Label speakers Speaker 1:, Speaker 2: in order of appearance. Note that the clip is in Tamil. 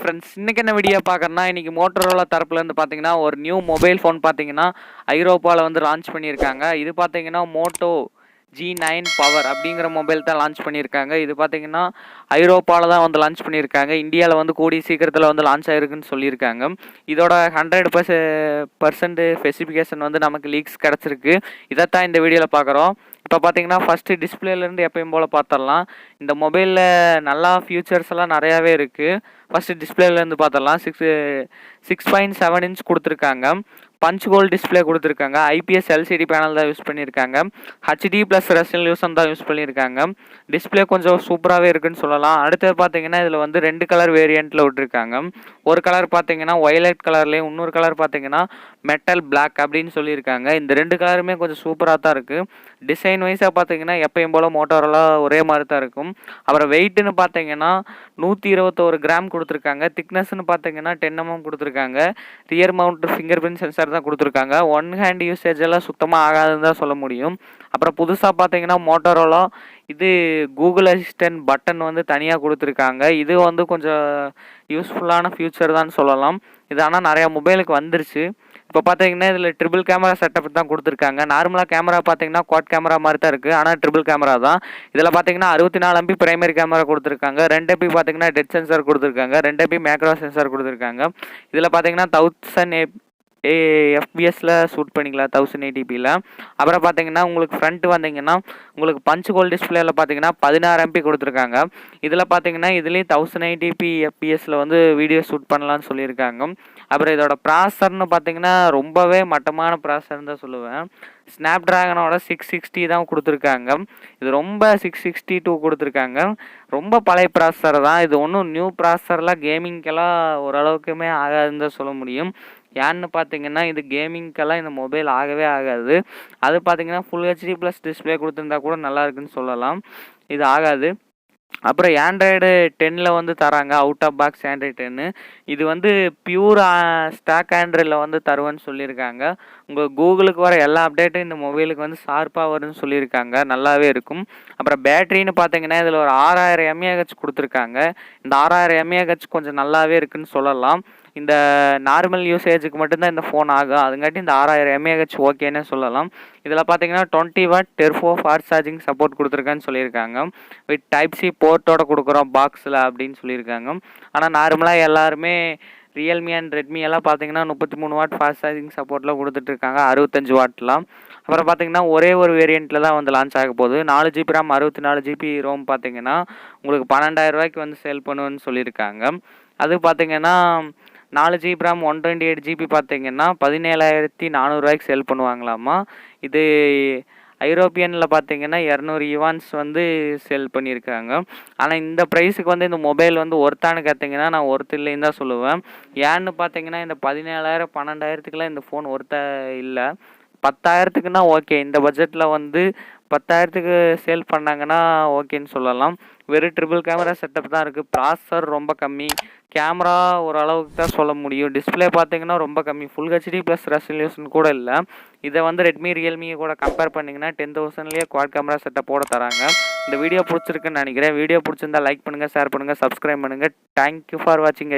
Speaker 1: ஃப்ரெண்ட்ஸ், இன்னைக்கு என்ன வீடியோ பார்க்குறேன்னா, இன்னைக்கு மோட்டோரோலா தரப்புலேருந்து பார்த்தீங்கன்னா ஒரு நியூ மொபைல் ஃபோன் பார்த்தீங்கன்னா ஐரோப்பாவில் வந்து லான்ச் பண்ணியிருக்காங்க. இது பார்த்தீங்கன்னா மோட்டோ G9 பவர் அப்படிங்கிற மொபைல் தான் லான்ச் பண்ணியிருக்காங்க. இது பார்த்தீங்கன்னா ஐரோப்பாவில் தான் வந்து லான்ச் பண்ணியிருக்காங்க. இந்தியாவில் வந்து கூடிய சீக்கிரத்தில் வந்து லான்ச் ஆயிருக்குன்னு சொல்லியிருக்காங்க. இதோட 100% ஸ்பெசிஃபிகேஷன் வந்து நமக்கு லீக்ஸ் கிடச்சிருக்கு. இதைத்தான் இந்த வீடியோவில் பார்க்குறோம். இப்போ பார்த்தீங்கன்னா ஃபஸ்ட்டு டிஸ்பிளேலேருந்து எப்பயும் போல் பார்த்துடலாம். இந்த மொபைலில் நல்லா ஃபியூச்சர்ஸ் எல்லாம் நிறையாவே இருக்குது. ஃபஸ்ட்டு டிஸ்பிளேலேருந்து பார்த்துடலாம். 6.7 இன்ச் கொடுத்துருக்காங்க. பஞ்ச் ஹோல் டிஸ்பிளே கொடுத்துருக்காங்க. ஐபிஎஸ் எல்சிடி பேனல் தான் யூஸ் பண்ணியிருக்காங்க. ஹெச்டி ப்ளஸ் ரெசல்யூஷன் தான் யூஸ் பண்ணியிருக்காங்க. டிஸ்பிளே கொஞ்சம் சூப்பராகவே இருக்குன்னு சொல்லலாம். அடுத்தது பார்த்தீங்கன்னா இதில் வந்து 2 கலர் வேரியண்ட்டில் விட்டுருக்காங்க. ஒரு கலர் பார்த்தீங்கன்னா ஒய்லட் கலர்லேயும், இன்னொரு கலர் பார்த்தீங்கன்னா மெட்டல் பிளாக் அப்படின்னு சொல்லியிருக்காங்க. இந்த 2 கலருமே கொஞ்சம் சூப்பராக தான் இருக்குது. டிசைன் வைஸாக பார்த்தீங்கன்னா எப்பயும் போல் மோட்டோரோலா ஒரே மாதிரி தான் இருக்கும். அப்புறம் வெயிட்டுன்னு பார்த்தீங்கன்னா 121 கிராம் கொடுத்துருக்காங்க. திக்னஸ்ன்னு பார்த்தீங்கன்னா 10 mm கொடுத்துருக்காங்க. Rear mount finger print sensor தான் கொடுத்துருக்காங்க. ஒன் ஹேண்ட் யூசேஜ் எல்லாம் சுத்தமாக ஆகாதுன்னு தான் சொல்ல முடியும். அப்புறம் புதுசாக பார்த்தீங்கன்னா மோட்டோரோலா இது கூகுள் அசிஸ்டன்ட் பட்டன் வந்து தனியாக கொடுத்துருக்காங்க. இது வந்து கொஞ்சம் யூஸ்ஃபுல்லான ஃபியூச்சர் தான் சொல்லலாம். இது ஆனால் நிறையா மொபைலுக்கு வந்துருச்சு. இப்போ பார்த்தீங்கன்னா இதில் ட்ரிபிள் கேமரா செட்டப் தான் கொடுத்துருக்காங்க. நார்மலாக கேமரா பார்த்தீங்கன்னா குவாட் கேமரா மாதிரி தான் இருக்குது, ஆனால் ட்ரிபிள் கேமரா தான். இதில் பார்த்தீங்கன்னா 64 MP பிரைமரி கேமரா கொடுத்துருக்காங்க. 2 MP பார்த்தீங்கன்னா டெட் சென்சார் கொடுத்துருக்காங்க. 2 MP மேக்ரோ சென்சார் கொடுத்துருக்காங்க. இதில் பார்த்தீங்கன்னா 1000 எஃபிஎஸ்ல ஷூட் பண்ணிக்கலாம் 1080pல. அப்புறம் பார்த்தீங்கன்னா உங்களுக்கு ஃப்ரண்ட் வந்தீங்கன்னா உங்களுக்கு பஞ்ச் ஹோல் டிஸ்பிளேல பார்த்தீங்கன்னா 16 MP கொடுத்துருக்காங்க. இதில் பார்த்தீங்கன்னா இதுலேயும் 1080p எஃபிஎஸ்ல வந்து வீடியோ ஷூட் பண்ணலான்னு சொல்லியிருக்காங்க. அப்புறம் இதோட ப்ராசர்னு பார்த்தீங்கன்னா ரொம்பவே மட்டமான ப்ராசர்னு தான் சொல்லுவேன். ஸ்னாப்ட்ராகனோட 660 தான் கொடுத்துருக்காங்க. இது ரொம்ப 662 கொடுத்துருக்காங்க. ரொம்ப பழைய ப்ராசர் தான். இது ஒன்றும் நியூ ப்ராசர்லாம் கேமிங்க்கெல்லாம் ஓரளவுக்குமே ஆகாதுன்னு தான் சொல்ல முடியும். ஏன்னு பார்த்தீங்கன்னா இது கேமிங்க்கெல்லாம் இந்த மொபைல் ஆகவே ஆகாது. அது பார்த்தீங்கன்னா ஃபுல் ஹெச்டி ப்ளஸ் டிஸ்பிளே கொடுத்துருந்தா கூட நல்லா இருக்குன்னு சொல்லலாம். இது ஆகாது. அப்புறம் ஆண்ட்ராய்டு 10 வந்து தராங்க. Out of box Android 10. இது வந்து பியூர் ஸ்டாக் ஆண்ட்ராய்டில் வந்து தருவேன்னு சொல்லியிருக்காங்க. உங்கள் கூகுளுக்கு வர எல்லா அப்டேட்டும் இந்த மொபைலுக்கு வந்து ஷார்ப்பாக வரும்னு சொல்லியிருக்காங்க. நல்லாவே இருக்கும். அப்புறம் பேட்டரின்னு பார்த்தீங்கன்னா இதில் ஒரு 6000 mAh கொடுத்துருக்காங்க. இந்த 6000 mAh கொஞ்சம் நல்லாவே இருக்குன்னு சொல்லலாம். இந்த நார்மல் யூசேஜுக்கு மட்டும்தான் இந்த ஃபோன் ஆகும். அதுங்காட்டி இந்த 6000 mAh ஓகேன்னு சொல்லலாம். இதில் பார்த்தீங்கன்னா 20 watt turbo fast charging support கொடுத்துருக்கான்னு சொல்லியிருக்காங்க. வித் டைப் சி போர்ட்டோட கொடுக்குறோம் பாக்ஸில் அப்படின்னு சொல்லியிருக்காங்க. ஆனால் நார்மலாக எல்லாருமே ரியல்மி அண்ட் ரெட்மி எல்லாம் பார்த்தீங்கன்னா 33 வாட் ஃபாஸ்ட் சார்ஜிங் சப்போர்ட்டில் கொடுத்துட்ருக்காங்க, 65 வாட்லாம். அப்புறம் பார்த்தீங்கன்னா ஒரே ஒரு வேரியண்ட்டில் தான் வந்து லான்ச் ஆக போகுது. 4 GB RAM 64 GB ரோம் பார்த்தீங்கன்னா உங்களுக்கு 12,000 ரூபாய்க்கு வந்து சேல் பண்ணுவேன்னு சொல்லியிருக்காங்க. அது பார்த்தீங்கன்னா 4 GB RAM 128 GB பார்த்தீங்கன்னா 17,400 ரூபாய்க்கு சேல் பண்ணுவாங்களாமா. இது ஐரோப்பியனில் பார்த்தீங்கன்னா 200 யுவான்ஸ் வந்து சேல் பண்ணியிருக்காங்க. ஆனால் இந்த ப்ரைஸுக்கு வந்து இந்த மொபைல் வந்து ஒர்த்தானு கேட்டிங்கன்னா நான் ஒர்த்து இல்லைன்னு தான் சொல்லுவேன். ஏன்னு பார்த்தீங்கன்னா இந்த 17,000 12,000க்குலாம் இந்த ஃபோன் ஒர்த்தா இல்லை. 10,000க்குன்னா ஓகே. இந்த பட்ஜெட்டில் வந்து 10,000க்கு சேல் பண்ணாங்கன்னா ஓகேன்னு சொல்லலாம். வெறும் ட்ரிபிள் கேமரா செட்டப் தான் இருக்குது. ப்ராசர் ரொம்ப கம்மி. கேமரா ஓரளவுக்கு தான் சொல்ல முடியும். டிஸ்பிளே பார்த்தீங்கன்னா ரொம்ப கம்மி. ஃபுல் ஹெச்டி ப்ளஸ் ரெசல்யூஷன் கூட இல்லை. இதை வந்து ரெட்மி ரியல்மியை கூட கம்பேர் பண்ணிங்கன்னா 10,000லேயே குவாட் கேமரா செட்டப்போட தராங்க. இந்த வீடியோ பிடிச்சிருக்குன்னு நினைக்கிறேன். வீடியோ பிடிச்சிருந்தா லைக் பண்ணுங்கள், ஷேர் பண்ணுங்கள், சப்ஸ்கிரைப் பண்ணுங்கள். தேங்க்யூ ஃபார் வாட்சிங்.